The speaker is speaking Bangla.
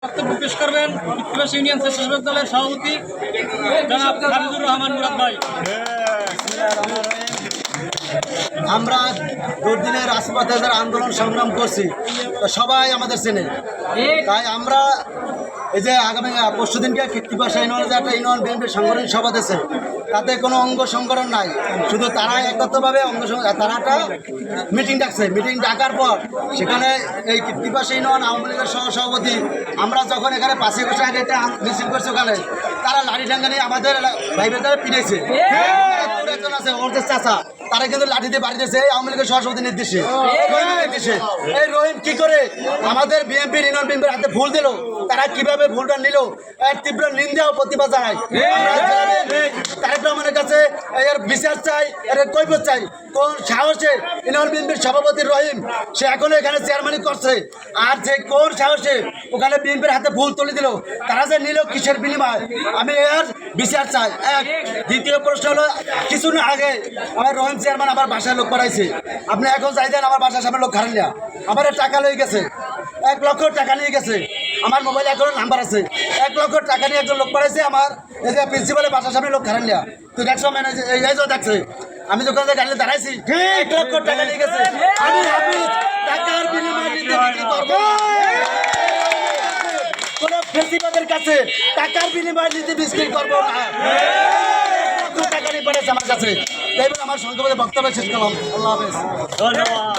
বক্তব্য পেশ করবেন কৃত্তিবাস ইউনিয়ন স্বেচ্ছাসেবক দলের সভাপতি জনাব হাফিজুর রহমান মুরাদ ভাই। আমরা দুর্দিনের রাজপথে যারা আন্দোলন সংগ্রাম করছি তো সবাই আমাদের চেনে, তাই আমরা এই যে আগামী পরশু দিনকে কৃত্তিবাস ইউনিয়নে যে একটা ইউনিয়ন বিএনপির সাংগঠনিক সভা দিয়েছে, তাতে কোনো অঙ্গ সংগঠন নাই, শুধু তারা একত্রভাবে তারা একটা মিটিং ডাকছে। মিটিং ডাকার পর সেখানে এই কৃত্তিবাস ইউনিয়ন আওয়ামী লীগের সহসভাপতি আমরা যখন এখানে 5 আগস্ট আগে মিছিল করছি, ওখানে তারা লাঠি ঠাঙ্গা নিয়ে আমাদের ভাইবেদারে পিটাইছে। একজন আছে ওর যে চাচা, তারা কিন্তু লাঠি দিয়ে বাড়ি দিয়েছে আওয়ামী লীগের সহসভাপতি নির্দেশে। এই রহিম কি করে আমাদের বিএনপির ইউনিয়ন বিএনপির হাতে ভুল দিল, তারা কিভাবে ভুলটা নিল, এর তীব্র নিন্দা ও প্রতিবাদ জানাই। তারেক রহমানের কাছে এর বিচার চাই, এর কৈফিয়ত চাই। কোন সাহসে ইউনিয়ন বিএনপির সভাপতি রহিম সে এখনো এখানে চেয়ারম্যানই করছে, আর যে কোন সাহসে ওখানে বিএনপির হাতে ভুল তুলে দিল, তারা যে নিল কিসের বিনিময়, আমি এর বিচার চাই। এক দ্বিতীয় প্রশ্ন হলো, কিছু না আগে আমার রহিম চেয়ারম্যান আমার বাসায় লোক পাঠাইছে, আপনি এখন যাই দেন আমার বাসার সামনে লোক খারেন না, আমার টাকা লয়ে গেছে, 1 লক্ষ টাকা নিয়ে গেছে, আমার মোবাইলে এখনো নাম্বার আছে, 1 লক্ষ টাকা নিয়ে একজন লোক পাঠাইছে আমার এই যে প্রিন্সিপালের বাসার সামনে লোক খারেন না। তুই দেখছো ম্যানেজার এই দেখছে, আমি যখন গাড়িতে দাঁড়াইছি 1 লক্ষ টাকা নিয়ে গেছে, আমি হাফিজ টাকার বিনিময়ে নিতে বিক্রি করবো কোন প্রিন্সিপালের কাছে, টাকার বিনিময়ে নিতে বিক্রি করবো না। টাকা নিয়ে পাঠাইছে আমার কাছে। তাই বলে আমার সংক্ষেপে বক্তব্য শেষ করলাম। আল্লাহ হাফেজ।